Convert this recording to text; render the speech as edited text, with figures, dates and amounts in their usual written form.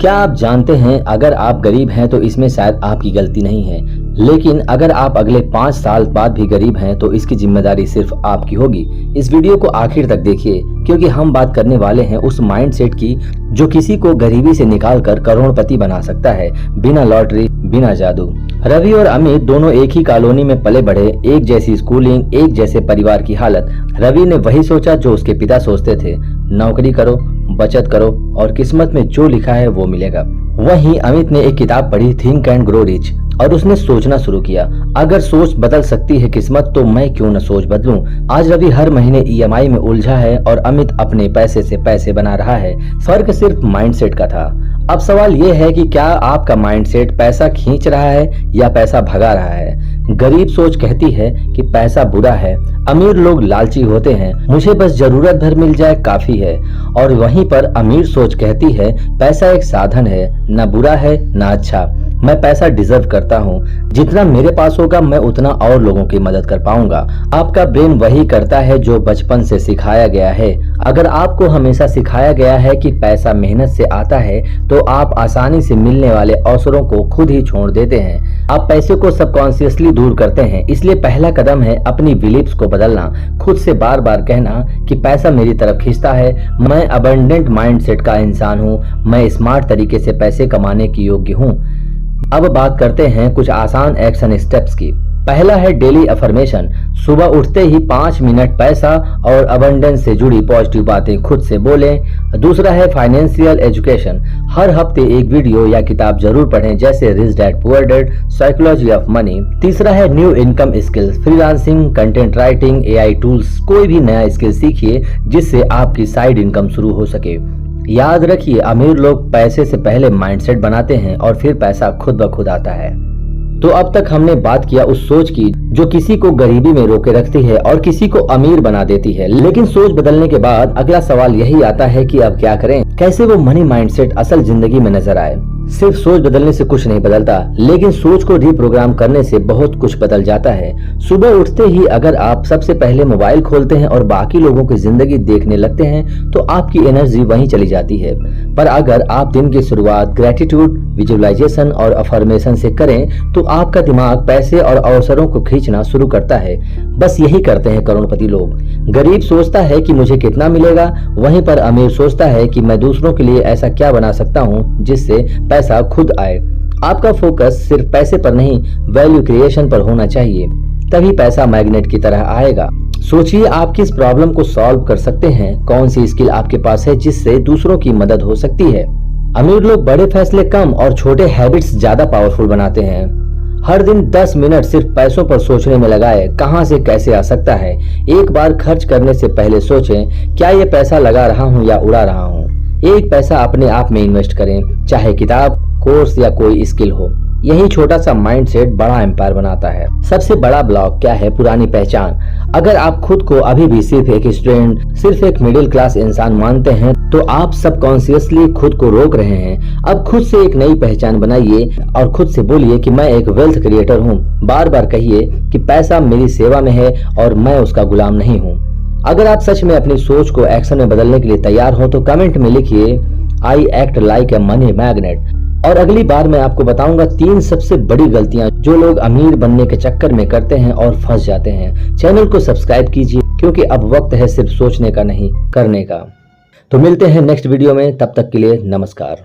क्या आप जानते हैं अगर आप गरीब हैं तो इसमें शायद आपकी गलती नहीं है, लेकिन अगर आप अगले 5 साल बाद भी गरीब हैं तो इसकी जिम्मेदारी सिर्फ आपकी होगी। इस वीडियो को आखिर तक देखिए क्योंकि हम बात करने वाले हैं उस माइंडसेट की जो किसी को गरीबी से निकालकर करोड़पति बना सकता है, बिना लॉटरी, बिना जादू। रवि और अमित दोनों एक ही कॉलोनी में पले बढ़े, एक जैसी स्कूलिंग, एक जैसे परिवार की हालत। रवि ने वही सोचा जो उसके पिता सोचते थे, नौकरी करो, बचत करो और किस्मत में जो लिखा है वो मिलेगा। वहीं अमित ने एक किताब पढ़ी, थिंक एंड ग्रो रिच, और उसने सोचना शुरू किया, अगर सोच बदल सकती है किस्मत तो मैं क्यों न सोच बदलूं। आज रवि हर महीने EMI में उलझा है और अमित अपने पैसे से पैसे बना रहा है। फर्क सिर्फ माइंडसेट का था। अब सवाल ये है कि क्या आपका माइंडसेट पैसा खींच रहा है या पैसा भगा रहा है। गरीब सोच कहती है कि पैसा बुरा है, अमीर लोग लालची होते हैं, मुझे बस जरूरत भर मिल जाए काफी है। और वहीं पर अमीर सोच कहती है पैसा एक साधन है, न बुरा है न अच्छा, मैं पैसा डिजर्व करता हूँ, जितना मेरे पास होगा मैं उतना और लोगों की मदद कर पाऊंगा। आपका ब्रेन वही करता है जो बचपन से सिखाया गया है। अगर आपको हमेशा सिखाया गया है कि पैसा मेहनत से आता है तो आप आसानी से मिलने वाले अवसरों को खुद ही छोड़ देते हैं। आप पैसे को सबकॉन्शियसली दूर करते हैं। इसलिए पहला कदम है अपनी बिलीफ्स को बदलना। खुद से बार बार कहना कि पैसा मेरी तरफ खींचता है, मैं अबंडेंट माइंडसेट का इंसान हूँ, मैं स्मार्ट तरीके से पैसे कमाने की योग्य हूँ। अब बात करते हैं कुछ आसान एक्शन स्टेप्स की। पहला है डेली अफर्मेशन। सुबह उठते ही 5 मिनट पैसा और अबंडेंस से जुड़ी पॉजिटिव बातें खुद से बोलें। दूसरा है फाइनेंशियल एजुकेशन। हर हफ्ते एक वीडियो या किताब जरूर पढ़ें, जैसे rich dad poor dad, psychology of money. तीसरा है new income skills, freelancing, content writing, AI tools, कोई भी नया स्किल सीखिए जिससे आपकी साइड इनकम शुरू हो सके। याद रखिए, अमीर लोग पैसे से पहले माइंडसेट बनाते हैं और फिर पैसा खुद ब खुद आता है। तो अब तक हमने बात किया उस सोच की जो किसी को गरीबी में रोके रखती है और किसी को अमीर बना देती है। लेकिन सोच बदलने के बाद अगला सवाल यही आता है कि अब क्या करें, कैसे वो मनी माइंडसेट असल जिंदगी में नजर आए। सिर्फ सोच बदलने से कुछ नहीं बदलता, लेकिन सोच को रिप्रोग्राम करने से बहुत कुछ बदल जाता है। सुबह उठते ही अगर आप सबसे पहले मोबाइल खोलते हैं और बाकी लोगों की जिंदगी देखने लगते हैं तो आपकी एनर्जी वहीं चली जाती है। पर अगर आप दिन की शुरुआत ग्रेटिट्यूड, विजुअलाइजेशन और अफर्मेशन से करें तो आपका दिमाग पैसे और अवसरों को खींचना शुरू करता है। बस यही करते हैं करोड़पति लोग। गरीब सोचता है कि मुझे कितना मिलेगा, वहीं पर अमीर सोचता है कि मैं दूसरों के लिए ऐसा क्या बना सकता हूँ जिससे पैसा खुद आए। आपका फोकस सिर्फ पैसे पर नहीं, वैल्यू क्रिएशन पर होना चाहिए, तभी पैसा मैग्नेट की तरह आएगा। सोचिए आप किस प्रॉब्लम को सॉल्व कर सकते हैं, कौन सी स्किल आपके पास है जिससे दूसरों की मदद हो सकती है। अमीर लोग बड़े फैसले कम और छोटे हैबिट्स ज्यादा पावरफुल बनाते हैं। हर दिन 10 मिनट सिर्फ पैसों पर सोचने में लगाए, कहां से कैसे आ सकता है। एक बार खर्च करने से पहले सोचें, क्या ये पैसा लगा रहा हूं या उड़ा रहा हूं। एक पैसा अपने आप में इन्वेस्ट करें, चाहे किताब, कोर्स या कोई स्किल हो। यही छोटा सा माइंडसेट बड़ा एम्पायर बनाता है। सबसे बड़ा ब्लॉक क्या है? पुरानी पहचान। अगर आप खुद को अभी भी सिर्फ एक स्टूडेंट, सिर्फ एक मिडिल क्लास इंसान मानते हैं तो आप सबकॉन्शियसली खुद को रोक रहे हैं। अब खुद से एक नई पहचान बनाइए और खुद से बोलिए कि मैं एक वेल्थ क्रिएटर हूँ। बार बार कहिए कि पैसा मेरी सेवा में है और मैं उसका गुलाम नहीं हूँ। अगर आप सच में अपनी सोच को एक्शन में बदलने के लिए तैयार हो तो कमेंट में लिखिए, I act like a money magnet. और अगली बार मैं आपको बताऊंगा 3 सबसे बड़ी गलतियां जो लोग अमीर बनने के चक्कर में करते हैं और फंस जाते हैं। चैनल को सब्सक्राइब कीजिए क्योंकि अब वक्त है सिर्फ सोचने का नहीं, करने का। तो मिलते हैं नेक्स्ट वीडियो में, तब तक के लिए नमस्कार।